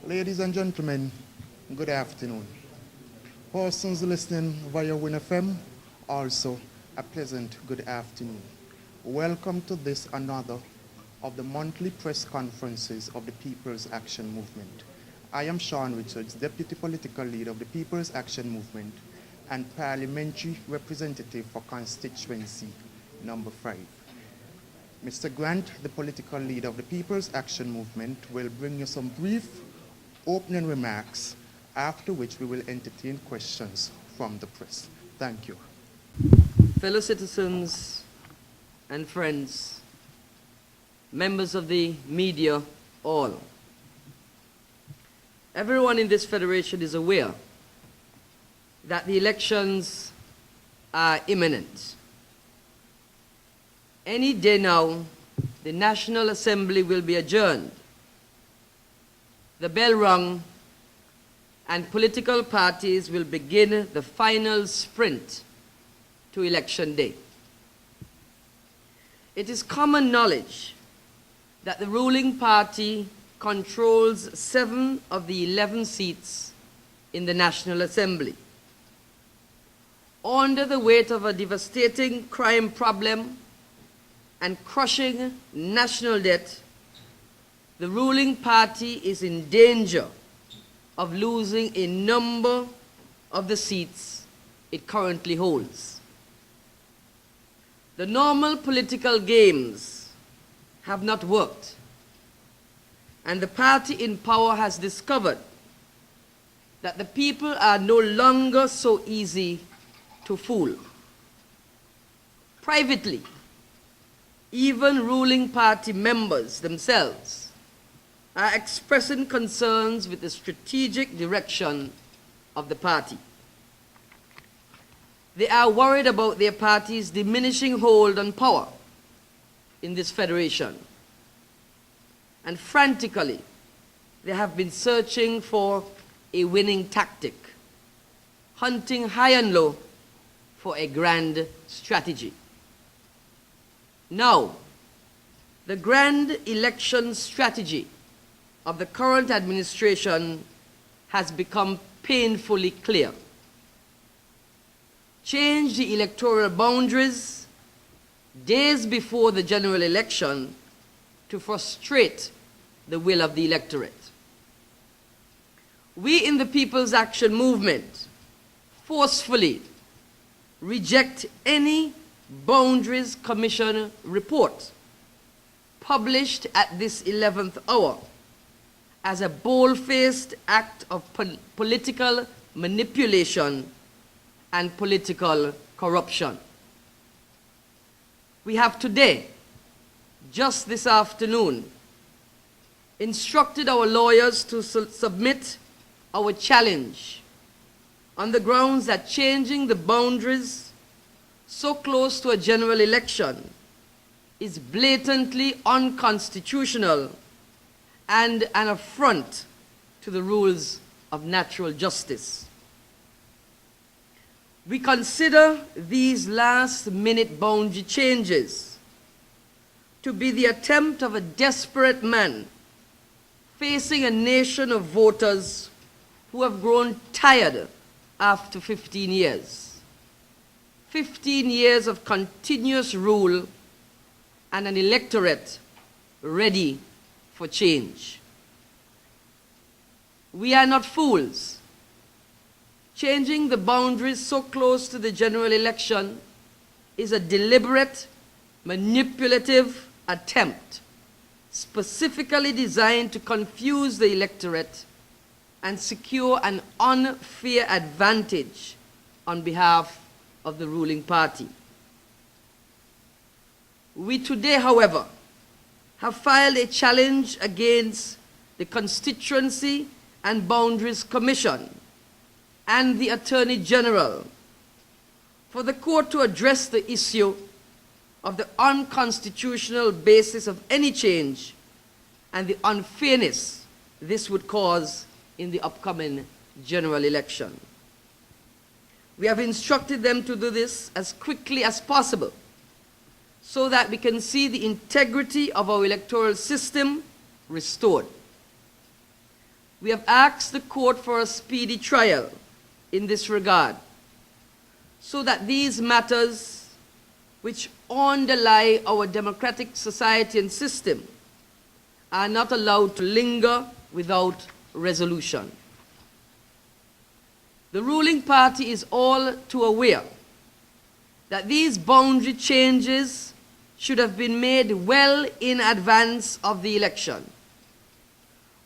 Ladies and gentlemen, good afternoon. Persons listening via Win FM, also a pleasant good afternoon. Welcome to this another of the monthly press conferences of the People's Action Movement. I am Sean Richards, Deputy Political Leader of the People's Action Movement and Parliamentary Representative for Constituency number 5. Mr. Grant, the Political Leader of the People's Action Movement, will bring you some brief opening remarks, after which we will entertain questions from the press. Thank you. Fellow citizens and friends, members of the media, all. Everyone in this federation is aware that the elections are imminent. Any day now, the National Assembly will be adjourned. The bell rung, and political parties will begin the final sprint to election day. It is common knowledge that the ruling party controls 7 of the 11 seats in the National Assembly. Under the weight of a devastating crime problem and crushing national debt, the ruling party is in danger of losing a number of the seats it currently holds. The normal political games have not worked, and the party in power has discovered that the people are no longer so easy to fool. Privately, even ruling party members themselves are expressing concerns with the strategic direction of the party. They are worried about their party's diminishing hold on power in this federation. And frantically, they have been searching for a winning tactic, hunting high and low for a grand strategy. Now, the grand election strategy of the current administration has become painfully clear. Change the electoral boundaries days before the general election to frustrate the will of the electorate. We in the People's Action Movement forcefully reject any Boundaries Commission report published at this 11th hour as a bold-faced act of political manipulation and political corruption. We have today, just this afternoon, instructed our lawyers to submit our challenge on the grounds that changing the boundaries so close to a general election is blatantly unconstitutional and an affront to the rules of natural justice. We consider these last-minute boundary changes to be the attempt of a desperate man facing a nation of voters who have grown tired after 15 years. 15 years of continuous rule and an electorate ready for change. We are not fools. Changing the boundaries so close to the general election is a deliberate, manipulative attempt specifically designed to confuse the electorate and secure an unfair advantage on behalf of the ruling party. We today, however, have filed a challenge against the Constituency and Boundaries Commission and the Attorney General for the court to address the issue of the unconstitutional basis of any change and the unfairness this would cause in the upcoming general election. We have instructed them to do this as quickly as possible so that we can see the integrity of our electoral system restored. we have asked the court for a speedy trial in this regard, so that these matters which underlie our democratic society and system are not allowed to linger without resolution. The ruling party is all too aware that these boundary changes should have been made well in advance of the election,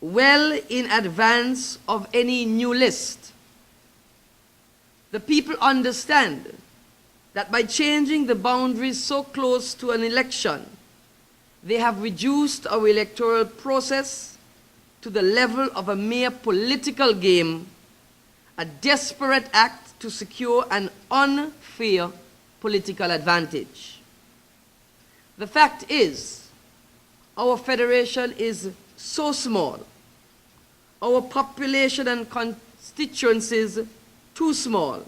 well in advance of any new list. The people understand that by changing the boundaries so close to an election, they have reduced our electoral process to the level of a mere political game, a desperate act to secure an unfair political advantage. The fact is, our federation is so small, our population and constituencies too small,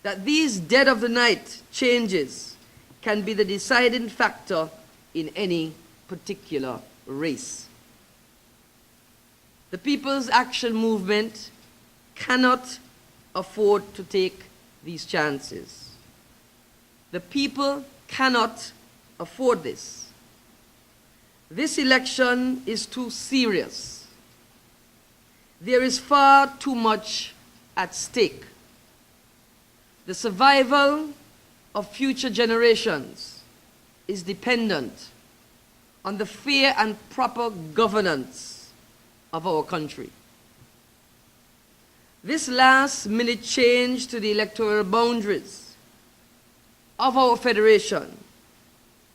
that these dead-of-the-night changes can be the deciding factor in any particular race. The People's Action Movement cannot afford to take these chances. The people cannot afford this. This election is too serious. There is far too much at stake. The survival of future generations is dependent on the fair and proper governance of our country. This last-minute change to the electoral boundaries of our federation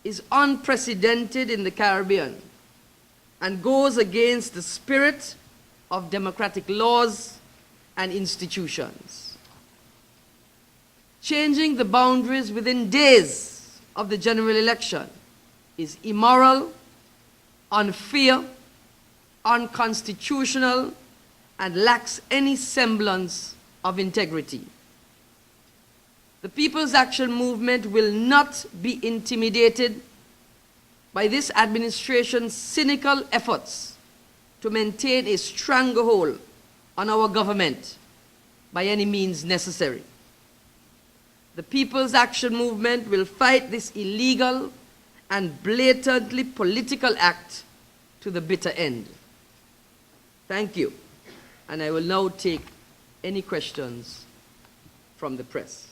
is unprecedented in the Caribbean and goes against the spirit of democratic laws and institutions. Changing the boundaries within days of the general election is immoral, unfair, unconstitutional, and lacks any semblance of integrity. The People's Action Movement will not be intimidated by this administration's cynical efforts to maintain a stranglehold on our government by any means necessary. The People's Action Movement will fight this illegal and blatantly political act to the bitter end. Thank you. And I will now take any questions from the press.